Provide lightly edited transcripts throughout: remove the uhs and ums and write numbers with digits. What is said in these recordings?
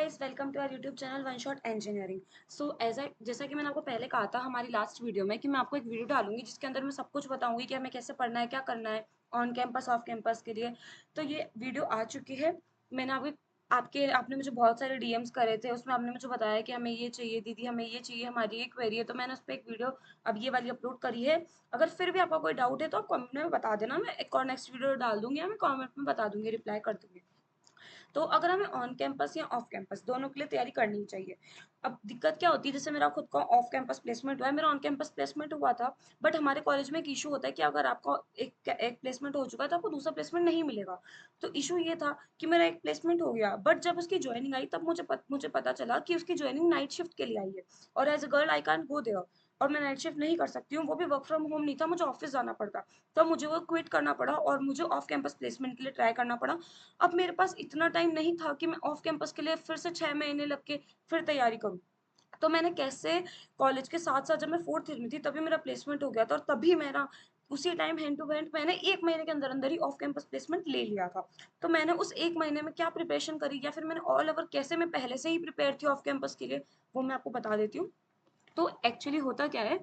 Guys, welcome to our YouTube channel one shot engineering. So जैसा कि मैंने आपको पहले कहा था हमारी लास्ट वीडियो में कि मैं आपको एक वीडियो डालूंगी जिसके अंदर मैं सब कुछ बताऊंगी कि हमें कैसे पढ़ना है, क्या करना है ऑन कैंपस ऑफ कैंपस के लिए। तो ये वीडियो आ चुकी है। मैंने आपने मुझे बहुत सारे डीएम्स करे थे, उसमें आपने मुझे बताया कि हमें ये चाहिए दीदी, हमें ये चाहिए, हमारी एक क्वेरी है, तो मैंने उस पर एक वीडियो अब ये वाली अपलोड करी है। अगर फिर भी आपका कोई डाउट है तो आप कमेंट में बता देना, मैं एक और नेक्स्ट वीडियो डाल दूंगी या मैं कमेंट में बता दूंगी, रिप्लाई कर दूंगी। तो अगर हमें ऑन कैंपस या ऑफ कैंपस दोनों के लिए तैयारी करनी चाहिए। अब दिक्कत क्या होती है, जैसे मेरा खुद का ऑफ कैंपस प्लेसमेंट हुआ है, मेरा ऑन कैंपस प्लेसमेंट हुआ था। बट हमारे कॉलेज में एक इशू होता है कि अगर आपका एक प्लेसमेंट हो चुका है तो आपको दूसरा प्लेसमेंट नहीं मिलेगा। तो इशू ये था कि मेरा एक प्लेसमेंट हो गया, बट जब उसकी ज्वाइनिंग आई तब मुझे पता चला कि उसकी ज्वाइनिंग नाइट शिफ्ट के लिए आई है। और as a girl I can't go there, और मैं नाइट शिफ्ट नहीं कर सकती हूँ, वो भी वर्क फ्रॉम होम नहीं था, मुझे ऑफिस जाना पड़ता। तो मुझे वो क्विट करना पड़ा और मुझे ऑफ कैंपस प्लेसमेंट के लिए ट्राई करना पड़ा। अब मेरे पास इतना टाइम नहीं था कि मैं ऑफ कैंपस के लिए फिर से 6 महीने लग के फिर तैयारी करूं। तो मैंने कैसे कॉलेज के साथ साथ जब मैं फोर्थ ईयर में थी तभी मेरा प्लेसमेंट हो गया था, और तभी मेरा उसी टाइम हैंड टू हैंड मैंने 1 महीने के अंदर अंदर ही ऑफ कैंपस प्लेसमेंट ले लिया था। तो मैंने उस 1 महीने में क्या प्रिपरेशन करी या फिर मैंने ऑल ओवर कैसे मैं पहले से ही प्रिपेयर थी ऑफ कैंपस के लिए, वो मैं आपको बता देती हूँ। तो एक्चुअली होता क्या है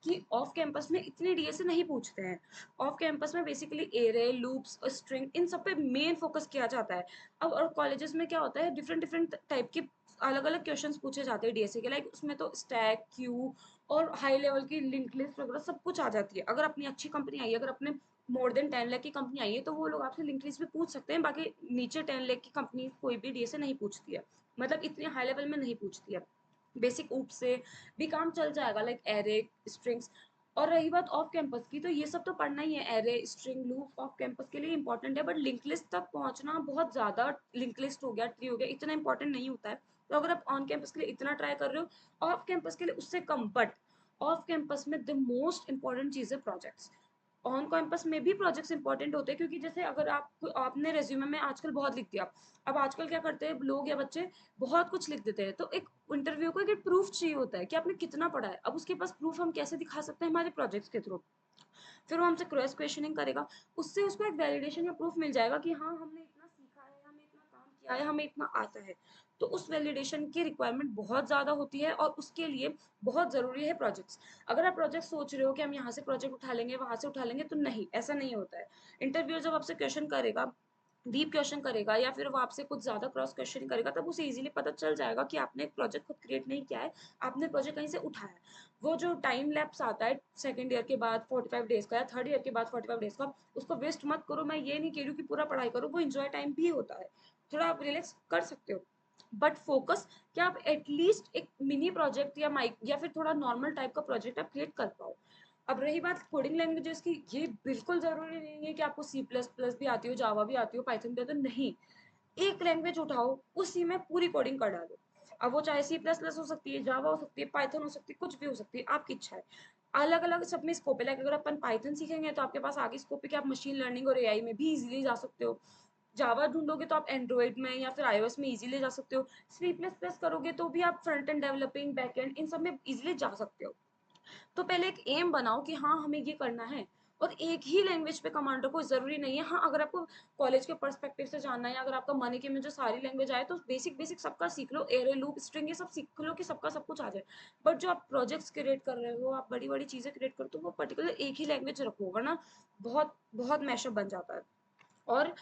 कि ऑफ कैंपस में इतने डीएसए नहीं पूछते हैं। ऑफ कैंपस में basically array loops string in सब पे मेन फोकस किया जाता है। अब और कॉलेजेस में क्या होता है, डिफरेंट डिफरेंट टाइप के अलग अलग क्वेश्चंस पूछे जाते हैं डीएसए के, लाइक उसमें तो स्टैक क्यू और हाई लेवल की लिंक लिस्ट वगैरह सब कुछ आ जाती है। अगर अपनी अच्छी कंपनी आई है, अगर अपने मोर देन 10 लाख की कंपनी आई है तो वो लोग आपसे लिंक लिस्ट भी पूछ सकते हैं। बाकी नीचे 10 लाख की कंपनी कोई भी डीएसए नहीं पूछती है, मतलब इतने हाई लेवल में नहीं पूछती है। बेसिक ऊप से भी काम चल जाएगा, लाइक एरे स्ट्रिंग्स। और रही बात ऑफ कैंपस की, तो ये सब तो पढ़ना ही है, array string loop off campus के लिए इंपॉर्टेंट है, बट लिंक लिस्ट तक पहुंचना बहुत ज्यादा, लिंक लिस्ट हो गया, ट्री हो गया, इतना इंपॉर्टेंट नहीं होता है। तो अगर आप ऑन कैंपस के लिए इतना ट्राई कर रहे हो, ऑफ कैंपस के लिए उससे कम, बट ऑफ कैंपस में द मोस्ट इंपॉर्टेंट चीज है प्रोजेक्ट्स। ऑन कैंपस में भी प्रोजेक्ट्स इंपॉर्टेंट होते हैं, क्योंकि जैसे अगर आपने रेज्यूमे में आजकल बहुत लिख दिया। अब आजकल क्या करते हैं लोग या बच्चे, बहुत कुछ लिख देते हैं, तो एक इंटरव्यू को एक प्रूफ चाहिए होता है कि आपने कितना पढ़ा है। अब उसके पास प्रूफ हम कैसे दिखा सकते हैं, हमारे प्रोजेक्ट्स के थ्रू। फिर वो हमसे क्रॉस क्वेश्चनिंग करेगा, उससे उसको एक वैलिडेशन या प्रूफ मिल जाएगा कि हाँ हमने इतना सीखा है, हमें इतना काम किया है, हमें इतना आता है। तो उस वैलिडेशन की रिक्वायरमेंट बहुत ज्यादा होती है, और उसके लिए बहुत जरूरी है प्रोजेक्ट्स। अगर आप प्रोजेक्ट सोच रहे हो कि हम यहाँ से प्रोजेक्ट उठा लेंगे वहां से उठा लेंगे, तो नहीं, ऐसा नहीं होता है। इंटरव्यू जब आपसे क्वेश्चन करेगा, डीप क्वेश्चन करेगा या फिर वो आपसे कुछ ज्यादा क्रॉस क्वेश्चन करेगा, तब उसे इजीली पता चल जाएगा कि आपने एक प्रोजेक्ट खुद क्रिएट नहीं किया है, आपने प्रोजेक्ट कहीं से उठाया है। वो जो टाइम लैप्स आता है सेकंड ईयर के बाद 45 डेज का या थर्ड ईयर के बाद 45 डेज का, उसको वेस्ट मत करो। मैं ये नहीं कह रही हूँ कि पूरा पढ़ाई करो, वो इंजॉय टाइम भी होता है, थोड़ा आप रिलैक्स कर सकते हो। बट फोकस कि आप एटलीस्ट एक मिनी प्रोजेक्ट या माइक या फिर थोड़ा नॉर्मल टाइप का प्रोजेक्ट आप क्रिएट कर पाओ। अब रही बात कोडिंग लैंग्वेजेस की, ये बिल्कुल जरूरी नहीं है कि आपको सी प्लस प्लस भी आती हो, जावा भी आती हो, पाइथन भी आती हो, नहीं। एक लैंग्वेज उठाओ, उसी में पूरी कोडिंग कर डालो। अब वो चाहे सी प्लस प्लस हो सकती है, जावा हो सकती है, पाइथन हो सकती है, कुछ भी हो सकती है, आपकी इच्छा है। अलग अलग सब में स्कोप है, लाइक अगर अपन पाइथन सीखेंगे तो आपके पास आगे स्कोप है कि आप मशीन लर्निंग और एआई में भी इजीली जा सकते हो। जावा ढूंढोगे तो आप एंड्रॉइड में या फिर आईओएस में इजीली जा सकते हो। सी प्लस प्लस करोगे तो भी आप front end developing, back end, इन सब में इजीली जा सकते हो। तो पहले एक एम बनाओ कि हाँ हमें ये करना है, और एक ही लैंग्वेज पे कमांड रखो, जरूरी नहीं है। हाँ, अगर आपको कॉलेज के पर्सपेक्टिव से जानना है, अगर आपका मन है कि मुझे सारी लैंग्वेज आए, तो बेसिक बेसिक सबका सीख लो, एरे लूप स्ट्रिंग ये सब सीख लो कि सबका सब कुछ आ जाए। बट जो आप प्रोजेक्ट्स क्रिएट कर रहे हो, आप बड़ी बड़ी चीजें क्रिएट करते हो, वो पर्टिकुलर एक ही लैंग्वेज रखो, वरना बहुत बहुत मैशअप बन जाता है। और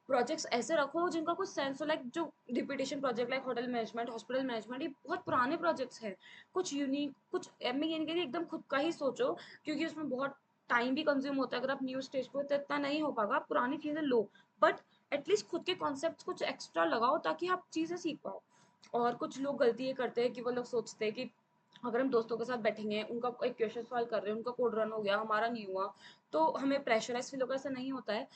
प्रोजेक्ट्स ऐसे रखो जिनका कुछ सेंस हो, लाइक जो repetition project, like hotel management, hospital management, ये बहुत पुराने प्रोजेक्ट्स हैं। कुछ यूनिक, कुछ मैं ये नहीं कह रही एकदम खुद का ही सोचो, क्योंकि उसमें बहुत टाइम भी कंज्यूम होता है। अगर आप न्यू स्टेज पे हो तो इतना नहीं हो पाएगा, आप पुरानी चीजें लो, बट एटलीस्ट खुद के कॉन्सेप्ट कुछ एक्स्ट्रा लगाओ ताकि आप चीजें सीख पाओ। और कुछ लोग गलती ये करते हैं कि वो लोग सोचते हैं कि अगर हम दोस्तों के साथ बैठेंगे, उनका एक क्वेश्चन सॉल्व कर रहे हैं, उनका कोड रन हो गया, हमारा नहीं हुआ, तो हमें प्रेशराइज फील होगा। ऐसा नहीं होता है।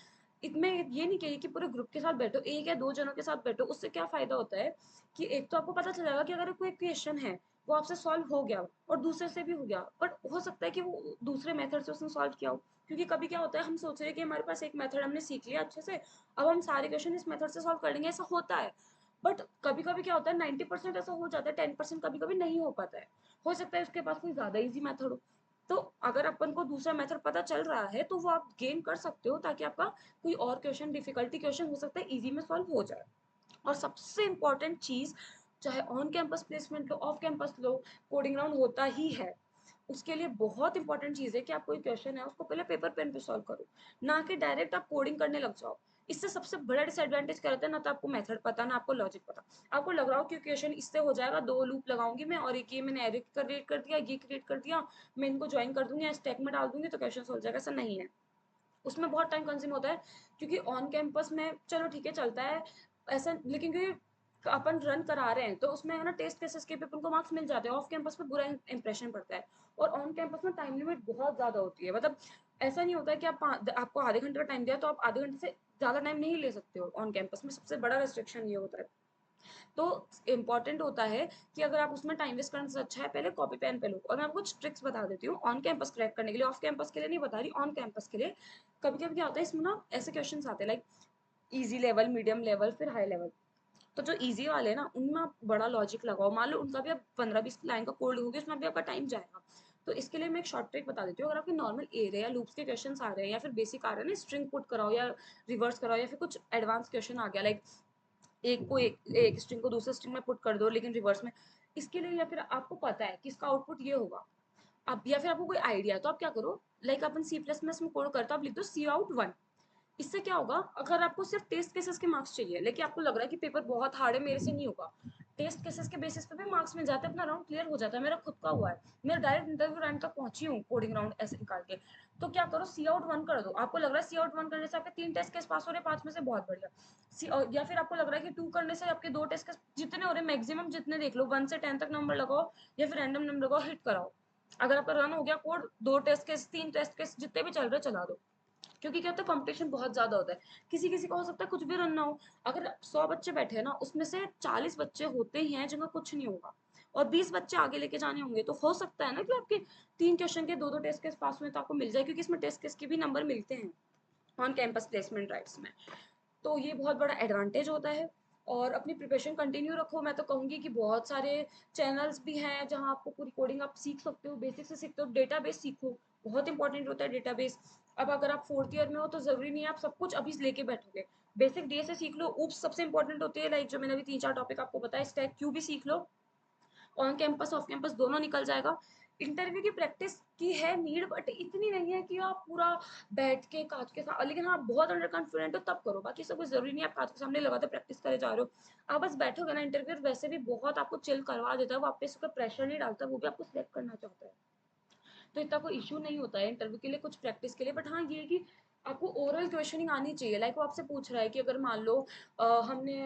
इसमें ये नहीं कहिए कि पूरे ग्रुप के साथ बैठो, एक या दो जनों के साथ बैठो, उससे क्या फायदा होता है कि एक तो आपको पता चल जाएगा कि अगर कोई क्वेश्चन है वो आपसे सॉल्व हो गया और दूसरे से भी हो गया, बट हो सकता है कि वो दूसरे मेथड से उसने सॉल्व किया हो। क्योंकि कभी क्या होता है, हम सोच रहे हैं कि हमारे पास एक मेथड हमने सीख लिया अच्छे से, अब हम सारे क्वेश्चन इस मेथड से सॉल्व कर लेंगे, ऐसा होता है। बट कभी कभी क्या होता है, 90% ऐसा हो जाता है, 10% कभी कभी नहीं हो पाता है। हो सकता है उसके पास कोई ज्यादा इजी मेथड हो। तो अगर अपन को दूसरा मेथड पता चल रहा है तो वो आप गेन कर सकते हो, ताकि आपका कोई और क्वेश्चन, डिफिकल्टी क्वेश्चन हो सकता है इजी में सॉल्व हो जाए। और सबसे इंपॉर्टेंट चीज, चाहे on campus placement low, off campus low, coding round होता ही है। उसके लिए बहुत इंपॉर्टेंट चीज़ है कि आप कोई क्वेश्चन है उसको पहले पेपर पेन पे सॉल्व करो, ना कि डायरेक्ट आप कोडिंग करने लग जाओ। इससे सबसे बड़ा डिसएडवांटेज क्या रहता है, ना तो आपको मेथड पता, ना आपको लॉजिक पता। आपको लग रहा हो कि क्वेश्चन इससे हो जाएगा, 2 लूप लगाऊंगी मैं और एक ये मैंने एरे क्रिएट कर दिया, ये क्रिएट कर दिया, मैं इनको ज्वाइन कर दूंगी या स्टैक में डाल दूंगी तो क्वेश्चन हो जाएगा। ऐसा नहीं है, उसमें बहुत टाइम कंज्यूम होता है। क्योंकि ऑन कैंपस में चलो ठीक है चलता है ऐसा, लेकिन क्योंकि अपन रन करा रहे हैं तो उसमें है ना टेस्ट केसेस के भी अपन को मार्क्स मिल जाते हैं। ऑफ कैंपस में बुरा इंप्रेशन पड़ता है। और ऑन कैंपस में टाइम लिमिट बहुत ज्यादा होती है, मतलब ऐसा नहीं होता है कि आपको आधे घंटे का टाइम दिया तो आप आधे घंटे से ज्यादा टाइम नहीं ले सकते हो। ऑन कैंपस में सबसे बड़ा रेस्ट्रिक्शन ये होता है। तो इम्पॉर्टेंट होता है कि अगर आप उसमें टाइम वेस्ट करने से अच्छा है पहले कॉपी पेन पे लो। और मैं आपको कुछ ट्रिक्स बता देती हूँ ऑन कैंपस क्रैक करने के लिए, ऑफ कैंपस के लिए नहीं बता रही, ऑन कैंपस के लिए। कभी कभी क्या होता है इसमें ना ऐसे क्वेश्चन आते हैं like easy level, medium level, फिर हाई लेवल। तो जो इजी वाले हैं ना उनमें आप बड़ा लॉजिक लगाओ, मान लो उनका भी आप 15-20 लाइन का कोड लिखोगे उसमें भी आपका टाइम जाएगा। तो इसके लिए मैं एक शॉर्ट ट्रिक बता देती हूँ। अगर आपके नॉर्मल एरे या लूप्स के क्वेश्चन आ रहे हैं या फिर बेसिक आ रहे हैं ना, स्ट्रिंग पुट कराओ या रिवर्स कराओ या फिर कुछ एडवांस क्वेश्चन आ गया लाइक एक स्ट्रिंग को दूसरे स्ट्रिंग में पुट कर दो लेकिन रिवर्स में, इसके लिए या फिर आपको पता है कि इसका आउटपुट ये होगा, अब या फिर आपको कोई आइडिया है तो आप क्या करो, लाइक अपन C++ में कोड करते हो, आप लिख दो Cout 1। इससे क्या होगा, अगर आपको सिर्फ टेस्ट केसेस के मार्क्स चाहिए लेकिन आपको लग रहा है कि पेपर बहुत हार्ड है मेरे से नहीं होगा, टेस्ट केसेस के बेसिस पे भी मार्क्स मिल जाते हैं, अपना राउंड क्लियर हो जाता है। मेरा खुद का हुआ है, मैं डायरेक्ट इंटरव्यू रैंक तक पहुंची हूँ कोडिंग राउंड ऐसे निकाल के। तो क्या करो Cout 1 कर दो, आपको लग रहा है Cout 1 करने से आपके 3 टेस्ट केस पास हो रहे हैं 5 में से, बहुत बढ़िया। या फिर आपको लग रहा है कि 2 करने से आपके 2 टेस्ट केस जितने हो रहे हैं मैक्सिमम जितने देख लो, 1 से 10 तक नंबर लगाओ या फिर रैंडम नंबर लगाओ, हिट कराओ। अगर आपका रन हो गया code, 2 test case 3 test case जितने भी चल रहे चला दो। क्योंकि क्या होता है कंपटीशन बहुत ज्यादा होता है, किसी किसी का हो सकता है कुछ भी रन ना हो। अगर 100 बच्चे बैठे हैं ना उसमें से 40 बच्चे होते ही हैं जिनका कुछ नहीं होगा और 20 बच्चे आगे लेके जाने होंगे, तो हो सकता है ना कि आपके 3 क्वेश्चन के 2-2 टेस्ट केस पास हुए तो आपको मिल जाए, क्योंकि इसमें टेस्ट केस के भी नंबर मिलते हैं ऑन कैंपस प्लेसमेंट राइट्स में। तो ये बहुत बड़ा एडवांटेज होता है। और अपनी प्रिपरेशन कंटिन्यू रखो, मैं तो कहूंगी कि बहुत सारे चैनल्स भी हैं जहां आपको पूरी कोडिंग आप सीख सकते हो, बेसिक से सीखते हो। डेटाबेस सीखो, बहुत इंपॉर्टेंट होता है डेटाबेस। अब अगर आप 4th ईयर में हो तो जरूरी नहीं है आप सब कुछ अभी लेके बैठोगे, बेसिक डे से सीख लो। ऊप्स सबसे इंपॉर्टेंट होती है, लाइक जो मैंने अभी 3-4 टॉपिक आपको बताया, स्टैक क्यू भी सीख लो। ऑन कैंपस ऑफ कैंपस दोनों निकल जाएगा। इंटरव्यू की प्रैक्टिस की है नीड, बट इतनी नहीं है कि आप पूरा बैठ के कांच के सामने, लेकिन हाँ बहुत अंडर कॉन्फिडेंट हो तब करो, बाकी सब कुछ जरूरी नहीं है आप कांच के सामने लगातार प्रैक्टिस करे जा रहे हो। आप बस बैठोगे ना, इंटरव्यू वैसे भी बहुत आपको चिल करवा देता है, वो आप पे उसका प्रेशर नहीं डालता, वो भी आपको सिलेक्ट करना चाहता है। तो इतना कोई इशू नहीं होता है इंटरव्यू के लिए, कुछ प्रैक्टिस के लिए। बट हाँ ये है कि आपको ओरल क्वेश्चनिंग आनी चाहिए। लाइक वो आपसे पूछ रहा है कि अगर मान लो हमने,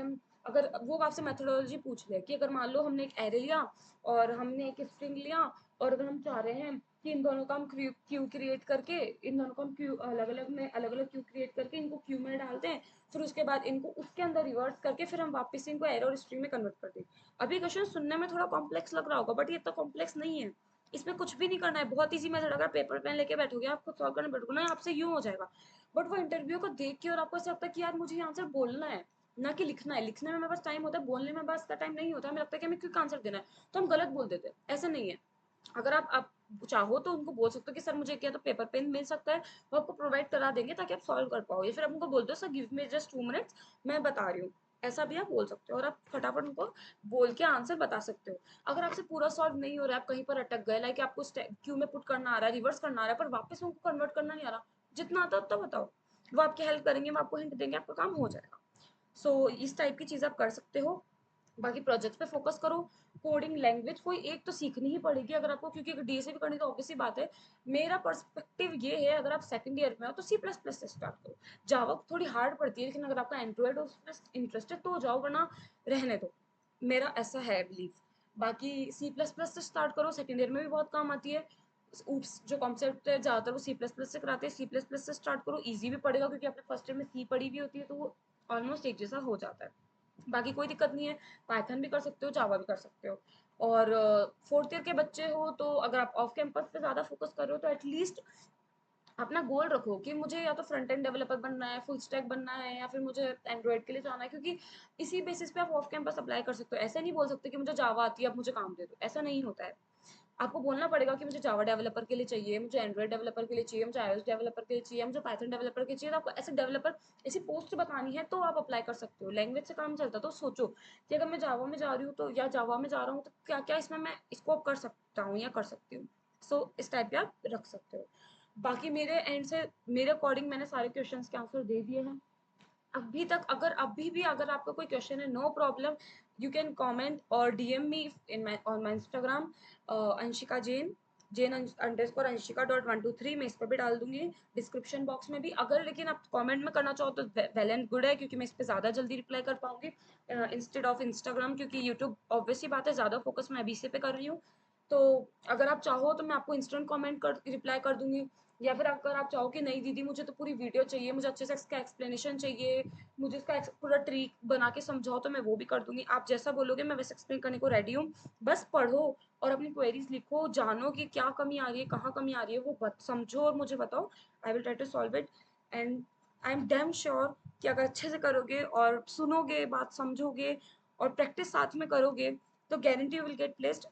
अगर वो आपसे मेथोडोलॉजी पूछ रहे हैं कि अगर मान लो हमने एक एरे लिया और हमने एक स्ट्रिंग लिया, और अगर हम चाह रहे हैं कि इन दोनों का हम क्यू क्रिएट करके, इन दोनों को हम क्यू अलग अलग में अलग अलग क्यू क्रिएट करके इनको क्यू में डालते हैं, फिर उसके बाद इनको उसके अंदर रिवर्स करके फिर हम वापस इनको एरे और स्ट्रिंग में कन्वर्ट कर दें। अभी क्वेश्चन सुनने में थोड़ा कॉम्प्लेक्स लग रहा होगा बट ये इतना कॉम्प्लेक्स नहीं है, इसमें कुछ भी नहीं करना है, बहुत इजी मेथड। अगर पेपर पेन लेके बैठोगे आप खुद सॉल्व करने बैठोगे ना, आपसे यूं हो जाएगा। बट वो इंटरव्यू को देख के और आपको ऐसा लगता है कि यार मुझे ये आंसर बोलना है, ना कि लिखना है। लिखने में मेरे पास टाइम होता है, बोलने में बस का टाइम नहीं होता, हमें लगता है कि हमें क्विक आंसर देना है तो हम गलत बोल देते हैं। ऐसा नहीं है, अगर आप चाहो तो उनको बोल सकते हो कि सर मुझे क्या तो पेपर पेन मिल सकता है, वो आपको प्रोवाइड करा देंगे ताकि आप सॉल्व कर पाओ, या फिर आप उनको बोल दो sir give me just 2 minutes, मैं बता रही हूँ। ऐसा भी आप बोल सकते हो और आप फटाफट उनको बोल के आंसर बता सकते हो। अगर आपसे पूरा सॉल्व नहीं हो रहा है, आप कहीं पर अटक गए, लाइक आपको क्यू में पुट करना आ रहा है, रिवर्स करना आ रहा है, पर वापस उनको कन्वर्ट करना नहीं आ रहा, जितना आता है उतना बताओ, वो आपकी हेल्प करेंगे, वो आपको हिंट देंगे, आपका काम हो जाएगा। सो इस टाइप की चीज आप कर सकते हो। बाकी प्रोजेक्ट पे फोकस करो। कोडिंग लैंग्वेज कोई एक तो सीखनी ही पड़ेगी अगर आपको, क्योंकि अगर डीएसए भी करनी तो ऑब्वियस सी बात है। मेरा पर्सपेक्टिव ये है, अगर आप सेकंड ईयर में हो तो C++ से स्टार्ट करो। जावा थोड़ी हार्ड पड़ती है, लेकिन अगर आपका एंड्रॉइड उसमें इंटरेस्ट है तो जाओ, वरना रहने दो, मेरा ऐसा है बिलीव। बाकी C++ से स्टार्ट करो, सेकंड ईयर में भी बहुत काम आती है। ऊप्स जो कॉन्सेप्ट है ज्यादातर वो C++ से कराते हैं, C++ से स्टार्ट करो, इजी भी पड़ेगा क्योंकि आपने फर्स्ट ईयर में सी पढ़ी भी होती है, तो वो ऑलमोस्ट एक जैसा हो जाता है। बाकी कोई दिक्कत नहीं है, पाइथन भी कर सकते हो, जावा भी कर सकते हो। और 4th ईयर के बच्चे हो तो अगर आप ऑफ कैंपस पे ज्यादा फोकस कर रहे हो तो एटलीस्ट अपना गोल रखो कि मुझे या तो फ्रंट एंड डेवलपर बनना है, फुल स्टैक बनना है, या फिर मुझे एंड्रॉइड के लिए जाना है, क्योंकि इसी बेसिस पे आप ऑफ कैंपस अप्लाई कर सकते हो। ऐसे नहीं बोल सकते कि मुझे जावा आती है अब मुझे काम दे दो, ऐसा नहीं होता है। आपको बोलना पड़ेगा कि मुझे जावा डेवलपर के लिए चाहिए, मुझे एंड्रॉइड डेवलपर के लिए चाहिए, मुझे iOS डेवलपर के लिए चाहिए, मुझे पाइथन डेवलपर के लिए चाहिए। तो आपको ऐसे डेवलपर, ऐसी पोस्ट बतानी है तो आप अप्लाई कर सकते हो। लैंग्वेज से काम चलता है। तो सोचो कि अगर मैं जावा में जा रही हूँ तो, या जावा में जा रहा हूँ, तो क्या क्या इसमें मैं स्कोप कर सकता हूँ या कर सकती हूँ। सो इस टाइप के आप रख सकते हो। बाकी मेरे एंड से, मेरे अकॉर्डिंग मैंने सारे क्वेश्चंस के आंसर दे दिए हैं अभी तक। अगर अभी भी अगर आपका कोई क्वेश्चन है, no problem, you can comment और DM me in my on my Instagram, Anshika Jain, jane_अंशिका.123। मैं इस पर भी डाल दूंगी डिस्क्रिप्शन बॉक्स में भी। अगर लेकिन आप कमेंट में करना चाहो तो वेल एंड गुड है, क्योंकि मैं इस पर ज़्यादा जल्दी रिप्लाई कर पाऊंगी इंस्टेड ऑफ इंस्टाग्राम, क्योंकि यूट्यूब ऑब्वियसली बात है ज़्यादा फोकस मैं अभी इसी पे कर रही हूँ। तो अगर आप चाहो तो मैं आपको इंस्टेंट कमेंट कर रिप्लाई कर दूंगी। या फिर अगर आप चाहो कि नहीं दीदी मुझे तो पूरी वीडियो चाहिए, मुझे अच्छे से इसका एक्सप्लेनेशन चाहिए, मुझे इसका पूरा ट्रिक बना के समझाओ, तो मैं वो भी कर दूंगी। आप जैसा बोलोगे मैं वैसे एक्सप्लेन करने को रेडी हूँ। बस पढ़ो और अपनी क्वेरीज लिखो, जानो कि क्या कमी आ रही है, कहाँ कमी आ रही है, वो समझो और मुझे बताओ। I will try to solve it. And I am damn sure कि अगर अच्छे से करोगे और सुनोगे, बात समझोगे और प्रैक्टिस साथ में करोगे, तो guarantee you will get placed.